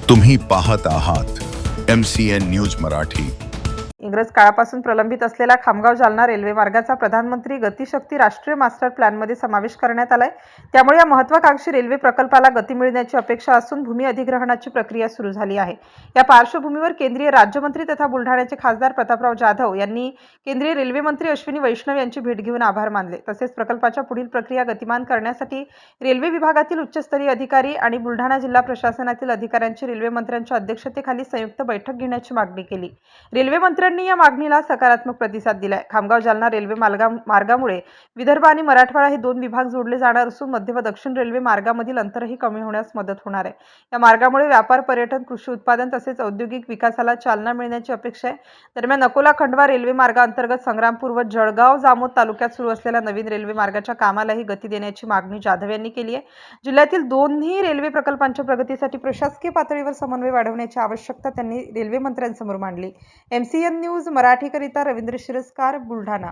तुम्ही पाहत आहात MCN न्यूज मराठी। इंग्रज काळापासून प्रलंबित असलेला खामगाव जालना रेल्वे मार्गाचा प्रधानमंत्री गतिशक्ती राष्ट्रीय मास्टर प्लॅनमध्ये समावेश करण्यात आलाय। त्यामुळे या महत्त्वाकांक्षी रेल्वे प्रकल्पाला गती मिळण्याची अपेक्षा असून भूमी अधिग्रहणाची प्रक्रिया सुरू झाली आहे। या पार्श्वभूमीवर केंद्रीय राज्यमंत्री तथा बुलढाण्याचे खासदार प्रतापराव जाधव यांनी केंद्रीय रेल्वे मंत्री अश्विनी वैष्णव यांची भेट घेऊन आभार मानले। तसेच प्रकल्पाच्या पुढील प्रक्रिया गतिमान करण्यासाठी रेल्वे विभागातील उच्चस्तरीय अधिकारी आणि बुलढाणा जिल्हा प्रशासनातील अधिकाऱ्यांची रेल्वे मंत्र्यांच्या अध्यक्षतेखाली संयुक्त बैठक घेण्याची मागणी केली। रेल्वे मंत्र्यांनी या मागणीला सकारात्मक प्रतिसाद दिलाय। खामगाव जालना रेल्वे मार्गामुळे विदर्भ आणि मराठवाडा हे दोन विभाग जोडले जाणार असून मध्य व दक्षिण रेल्वे मार्गामधील अंतरही कमी होण्यास मदत होणार आहे। या मार्गामुळे व्यापार, पर्यटन, कृषी उत्पादन तसेच औद्योगिक विकासाला चालना मिळण्याची अपेक्षा आहे। दरम्यान अकोला खंडवा रेल्वे मार्गाअंतर्गत संग्रामपूर व जळगाव जामोद तालुक्यात सुरू असलेल्या नवीन रेल्वे मार्गाच्या कामालाही गती देण्याची मागणी जाधव यांनी केली आहे। जिल्ह्यातील दोन्ही रेल्वे प्रकल्पांच्या प्रगतीसाठी प्रशासकीय पातळीवर समन्वय वाढवण्याची आवश्यकता त्यांनी रेल्वे मंत्र्यांसमोर मांडली। MCN न्यूज मराठीकरिता रवींद्र शिरस्कार, बुलढाणा।